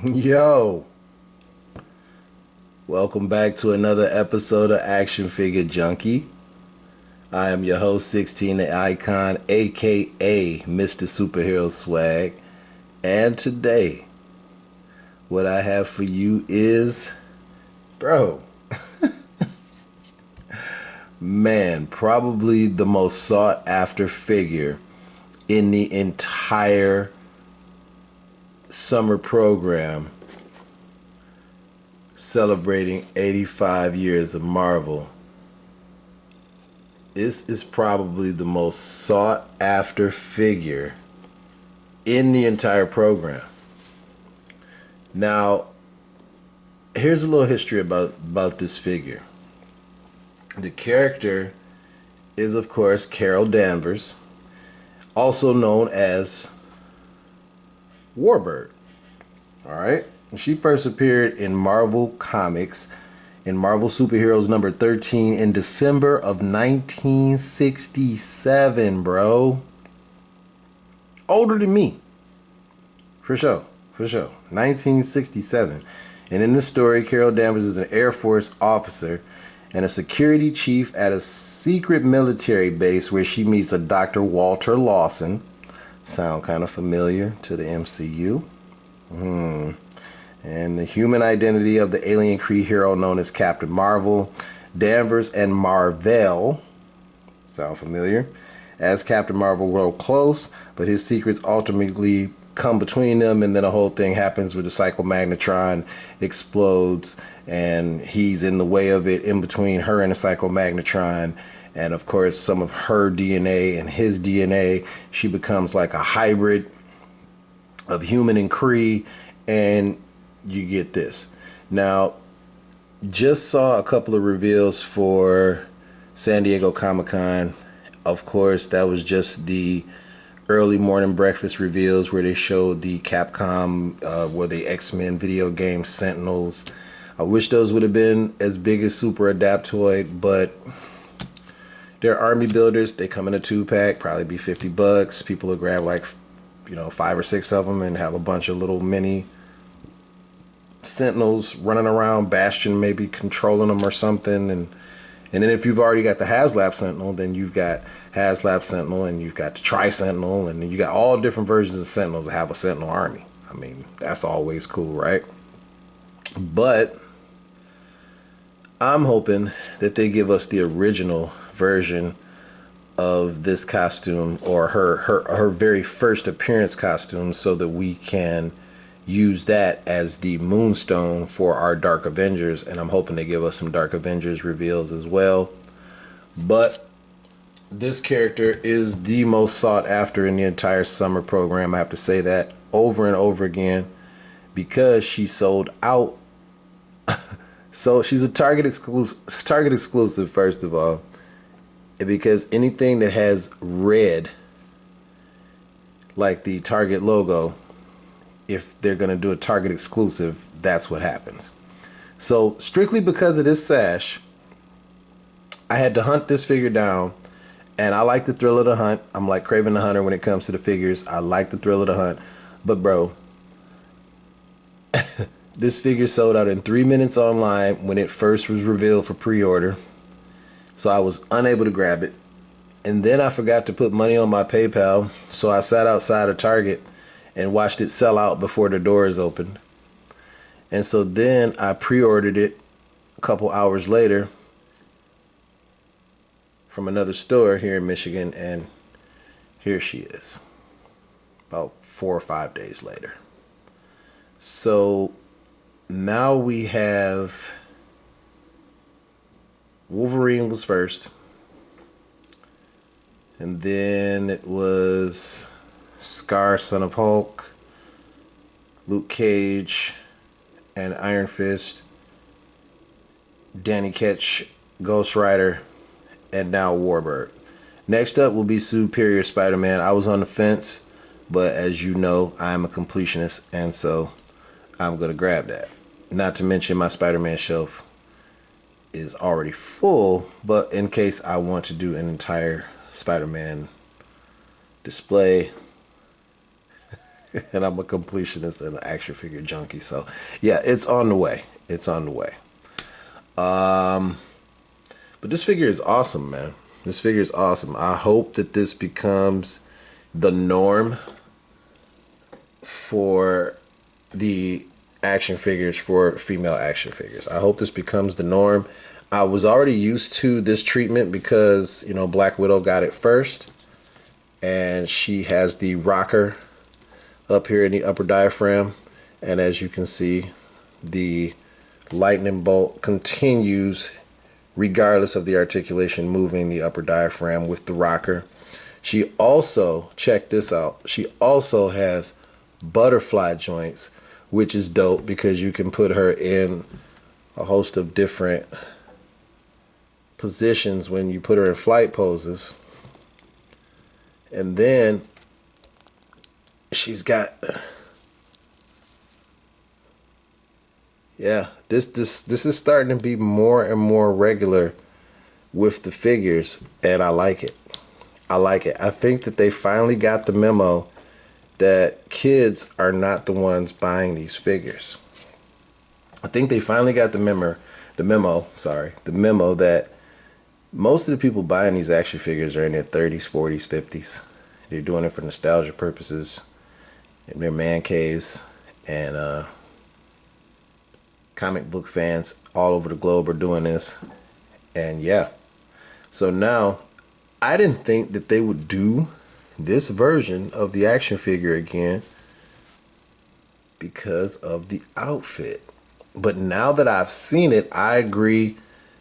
Yo, welcome back to another episode of Action Figure Junkie. I am your host, 16 the Icon, aka Mr. Superhero Swag. And today, what I have for you is, bro, man, probably the most sought after figure in the entire summer program celebrating 85 years of Marvel. This is probably the most sought after figure in the entire program. Now, here's a little history about this figure. The character is, of course, Carol Danvers, also known as Warbird. All right? She first appeared in Marvel Comics in Marvel Superheroes number 13 in December of 1967, bro. Older than me. For sure. 1967. And in the story, Carol Danvers is an Air Force officer and a security chief at a secret military base where she meets a Dr. Walter Lawson. Sound kind of familiar to the MCU. And the human identity of the alien Kree hero known as Captain Marvel. Danvers and Marvel, sound familiar, as Captain Marvel grow close, but his secrets ultimately come between them, and then a whole thing happens where the psychomagnetron explodes and he's in the way of it, in between her and the psychomagnetron. And of course, some of her DNA and his DNA, she becomes like a hybrid of human and Kree, and you get this. Now, just saw a couple of reveals for San Diego Comic-Con. Of course, that was just the early morning breakfast reveals where they showed the Capcom, where the X-Men video game Sentinels. I wish those would have been as big as Super Adaptoid, but they're army builders. They come in a 2-pack, probably be $50. People will grab like, 5 or 6 of them and have a bunch of little mini Sentinels running around, Bastion maybe controlling them or something. And then if you've already got the HasLab Sentinel, then you've got HasLab Sentinel, and you've got the Tri-Sentinel, and then you got all different versions of Sentinels that have a Sentinel army. I mean, that's always cool, right? But I'm hoping that they give us the original version of this costume, or her very first appearance costume, so that we can use that as the moonstone for our Dark Avengers. And I'm hoping they give us some Dark Avengers reveals as well. But this character is the most sought after in the entire summer program. I have to say that over and over again, because she sold out. So she's a Target exclusive, first of all, because anything that has red, like the Target logo, if they're going to do a Target exclusive, that's what happens. So strictly because of this sash, I had to hunt this figure down, and I like the thrill of the hunt. I'm like Kraven the Hunter when it comes to the figures. I like the thrill of the hunt. But bro, this figure sold out in 3 minutes online when it first was revealed for pre-order. So I was unable to grab it. And then I forgot to put money on my PayPal, so I sat outside of Target and watched it sell out before the doors opened. And so then I pre-ordered it a couple hours later from another store here in Michigan, and here she is, about 4 or 5 days later. So now we have Wolverine was first, and then it was Scar, Son of Hulk, Luke Cage, and Iron Fist, Danny Ketch, Ghost Rider, and now Warbird. Next up will be Superior Spider-Man. I was on the fence, but as you know, I'm a completionist, and so I'm going to grab that. Not to mention my Spider-Man shelf is already full, but in case I want to do an entire Spider-Man display, And I'm a completionist and an action figure junkie. So yeah, it's on the way. It's on the way. But this figure is awesome, man. This figure is awesome. I hope that this becomes the norm for the action figures, for female action figures. I hope this becomes the norm. I was already used to this treatment because, you know, Black Widow got it first. And she has the rocker up here in the upper diaphragm. And as you can see, the lightning bolt continues regardless of the articulation, moving the upper diaphragm with the rocker. She also, check this out, she also has butterfly joints, which is dope because you can put her in a host of different positions when you put her in flight poses. And then she's got, yeah, this is starting to be more and more regular with the figures, and I like it. I like it. I think that they finally got the memo that kids are not the ones buying these figures. I think they finally got the memo that most of the people buying these action figures are in their 30s, 40s, 50s. They're doing it for nostalgia purposes in their man caves, and comic book fans all over the globe are doing this. And yeah, so now I didn't think that they would do this version of the action figure again because of the outfit. But now that I've seen it, I agree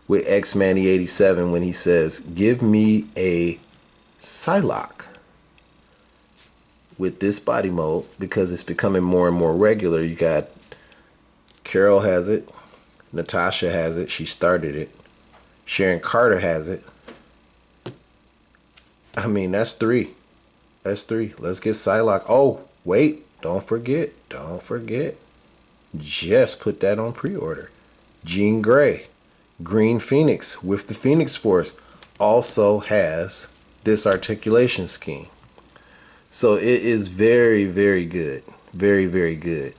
with X-Manny87 when he says, give me a Psylocke with this body mold, because it's becoming more and more regular. You got Carol has it, Natasha has it, she started it, Sharon Carter has it. I mean, that's three. That's three. Let's get Psylocke. Oh, wait, don't forget. Just put that on pre-order. Jean Grey, Green Phoenix with the Phoenix Force, also has this articulation scheme. So it is very, very good. Very, very good.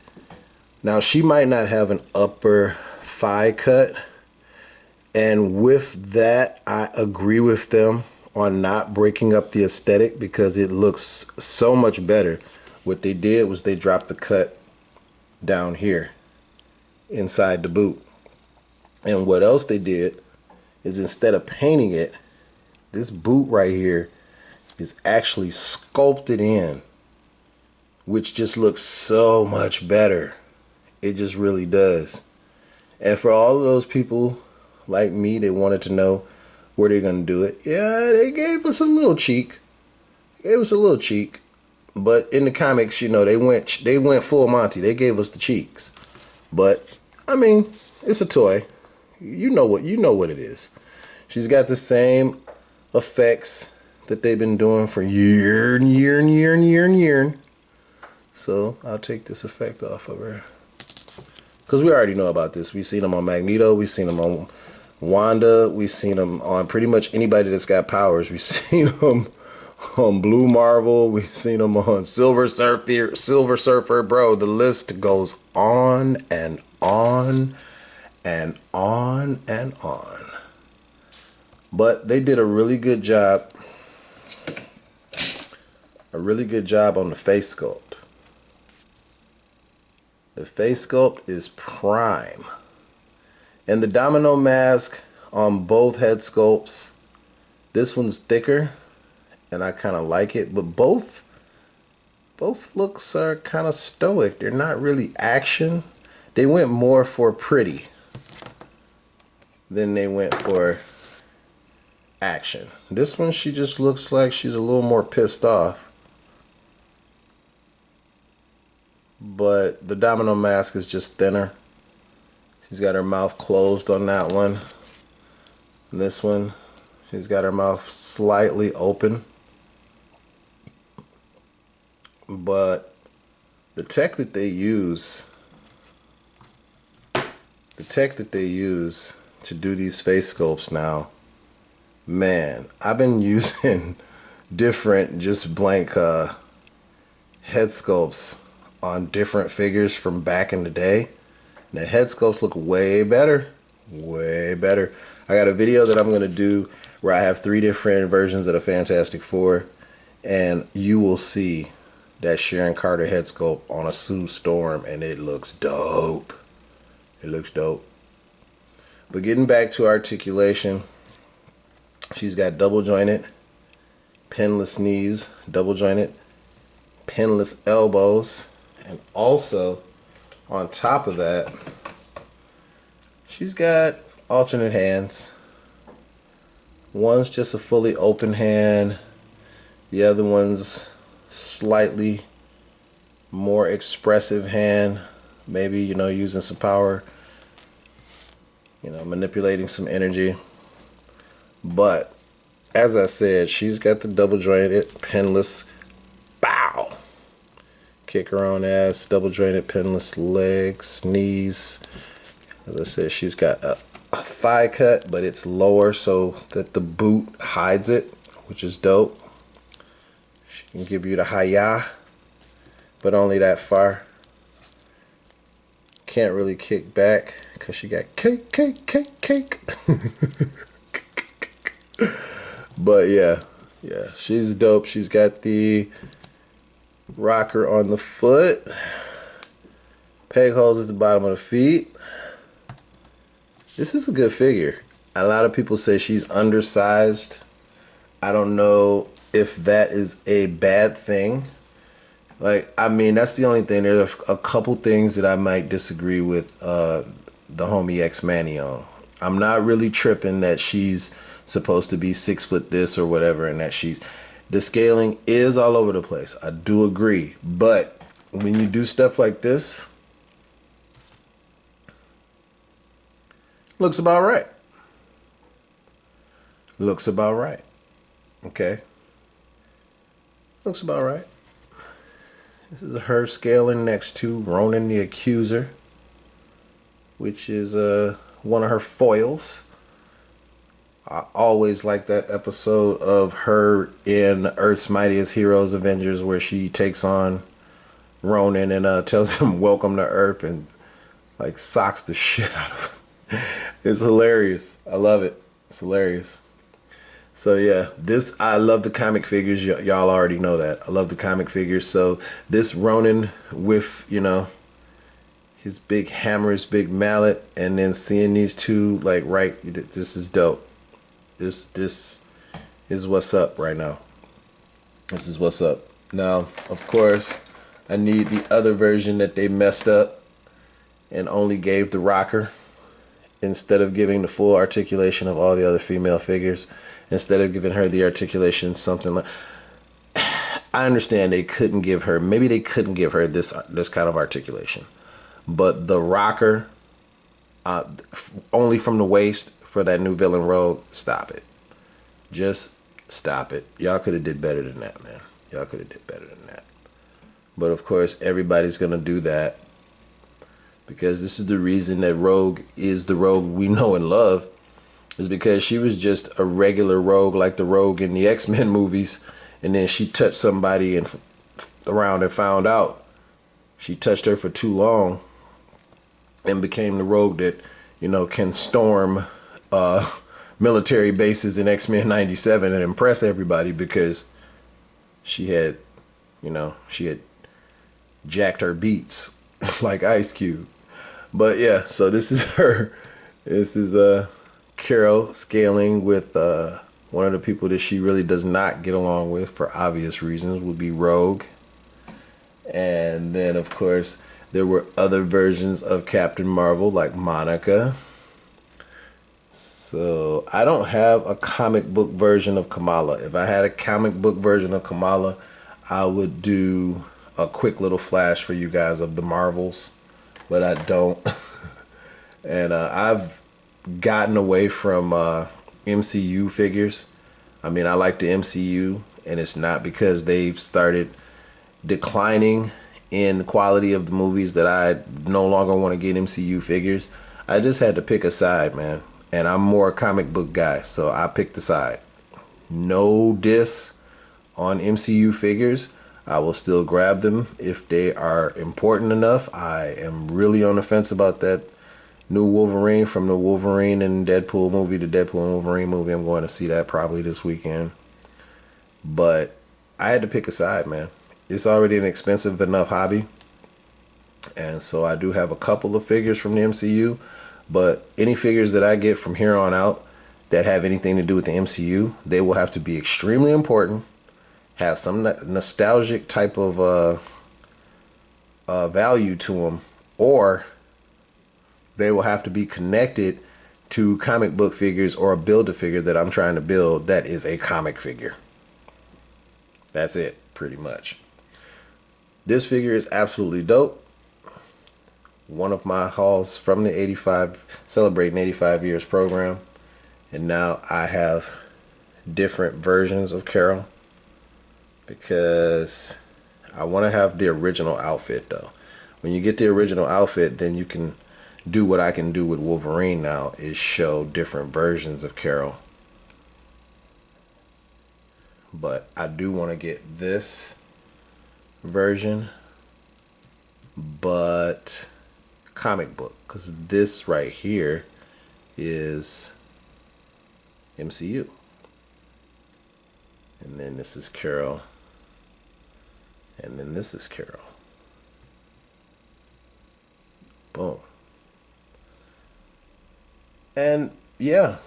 Now, she might not have an upper thigh cut. And with that, I agree with them on not breaking up the aesthetic because it looks so much better. What they did was they dropped the cut down here inside the boot. And what else they did is instead of painting it, this boot right here is actually sculpted in, which just looks so much better. It just really does. And for all of those people like me that wanted to know where they're gonna do it, yeah, they gave us a little cheek. But in the comics, you know, they went full Monty. They gave us the cheeks. But I mean, it's a toy. You know what it is. She's got the same effects that they've been doing for year and year. So I'll take this effect off of her, because we already know about this. We've seen them on Magneto. We've seen them on Wanda. We've seen them on pretty much anybody that's got powers. We've seen them on Blue Marvel. We've seen them on Silver Surfer, bro. The list goes on and on and on and on. But they did a really good job. A really good job on the face sculpt. The face sculpt is prime. And the domino mask on both head sculpts, this one's thicker and I kind of like it, but both looks are kind of stoic. They're not really action. They went more for pretty than they went for action. This one, she just looks like she's a little more pissed off. But the domino mask is just thinner. She's got her mouth closed on that one. And this one, she's got her mouth slightly open. But the tech that they use to do these face sculpts now, man, I've been using different just blank head sculpts on different figures from back in the day. And the head sculpts look way better. Way better. I got a video that I'm going to do where I have 3 different versions of the Fantastic Four. And you will see that Sharon Carter head sculpt on a Sue Storm. And it looks dope. It looks dope. But getting back to articulation, she's got double jointed, pinless knees, double jointed, pinless elbows, and also on top of that, she's got alternate hands. One's just a fully open hand, the other one's slightly more expressive hand, maybe, you know, using some power, you know, manipulating some energy. But as I said, she's got the double jointed, pinless, bow, kick her own ass, double jointed, pinless legs, knees. As I said, she's got a thigh cut, but it's lower so that the boot hides it, which is dope. She can give you the hi-ya, but only that far. Can't really kick back because she got cake. But yeah, she's dope. She's got the rocker on the foot, peg holes at the bottom of the feet. This is a good figure. A lot of people say she's undersized. I don't know if that is a bad thing. Like, I mean, that's the only thing. There's a couple things that I might disagree with the homie X-Manny on. I'm not really tripping that she's supposed to be 6 foot this or whatever, and that the scaling is all over the place. I do agree. But when you do stuff like this, looks about right. Looks about right. Okay. Looks about right. This is her scaling next to Ronan the Accuser, which is one of her foils. I always like that episode of her in Earth's Mightiest Heroes Avengers where she takes on Ronan and tells him welcome to Earth and like socks the shit out of him. It's hilarious. I love it. It's hilarious. So yeah, I love the comic figures. Y'all already know that. I love the comic figures. So this Ronin with, you know, his big hammer, his big mallet, and then seeing these two like this is dope. This is what's up right now. This is what's up. Now, of course, I need the other version that they messed up and only gave the rocker instead of giving the full articulation of all the other female figures. Instead of giving her the articulation, something like, I understand they couldn't give her, maybe they couldn't give her this kind of articulation, but the rocker, only from the waist for that new villain Rogue, stop it. Just stop it. Y'all could have did better than that, man. Y'all could have did better than that. But of course, everybody's gonna do that because this is the reason that Rogue is the Rogue we know and love. Is because she was just a regular rogue like the Rogue in the X-Men movies, and then she touched somebody and around and found out she touched her for too long and became the Rogue that, you know, can storm military bases in X-Men 97 and impress everybody because she had, you know, she had jacked her beats like Ice Cube. But yeah, so this is her. This is Carol scaling with one of the people that she really does not get along with for obvious reasons would be Rogue. And then of course there were other versions of Captain Marvel like Monica. So I don't have a comic book version of Kamala. If I had a comic book version of Kamala, I would do a quick little flash for you guys of the Marvels, but I don't. And I've gotten away from MCU figures. I mean, I like the MCU, and it's not because they've started declining in quality of the movies that I no longer want to get MCU figures. I just had to pick a side, man, and I'm more a comic book guy, so I picked the side. No diss on MCU figures. I will still grab them if they are important enough. I am really on the fence about that new Wolverine from the Wolverine and Deadpool movie, the Deadpool and Wolverine movie. I'm going to see that probably this weekend. But I had to pick a side, man. It's already an expensive enough hobby. And so I do have a couple of figures from the MCU. But any figures that I get from here on out that have anything to do with the MCU, they will have to be extremely important, have some nostalgic type of value to them, or they will have to be connected to comic book figures or a Build-A-Figure that I'm trying to build that is a comic figure. That's it, pretty much. This figure is absolutely dope. One of my hauls from the 85, celebrating 85 years program. And now I have different versions of Carol because I want to have the original outfit though. When you get the original outfit, then you can do what I can do with Wolverine now, is show different versions of Carol. But I do want to get this version, but comic book, because this right here is MCU. And then this is Carol. And then this is Carol. Boom. And yeah,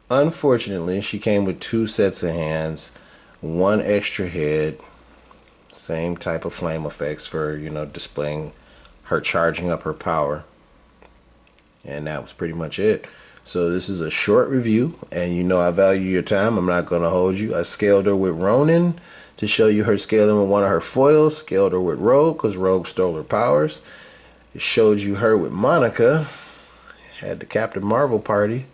unfortunately, she came with 2 sets of hands, 1 extra head, same type of flame effects for, you know, displaying her charging up her power. And that was pretty much it. So this is a short review, and you know I value your time. I'm not going to hold you. I scaled her with Ronin to show you her scaling with one of her foils. Scaled her with Rogue because Rogue stole her powers. It showed you her with Monica. Had the Captain Marvel party.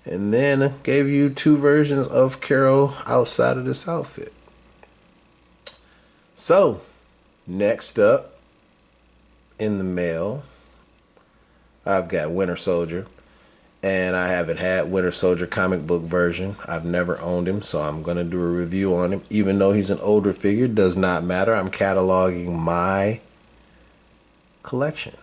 And then gave you 2 versions of Carol outside of this outfit. So, next up in the mail, I've got Winter Soldier. And I haven't had Winter Soldier comic book version. I've never owned him, so I'm going to do a review on him. Even though he's an older figure, does not matter. I'm cataloging my collection.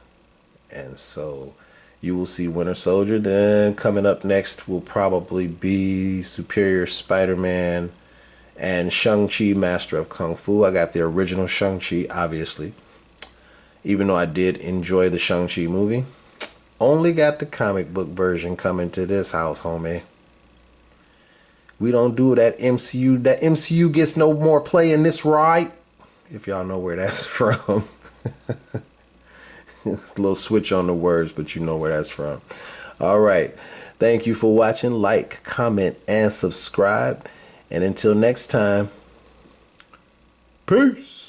And so you will see Winter Soldier. Then coming up next will probably be Superior Spider-Man and Shang-Chi Master of Kung Fu. I got the original Shang-Chi, obviously. Even though I did enjoy the Shang-Chi movie. Only got the comic book version coming to this house, homie. We don't do that MCU. That MCU gets no more play in this ride. If y'all know where that's from. It's a little switch on the words, but you know where that's from. All right. Thank you for watching. Like, comment, and subscribe. And until next time, peace.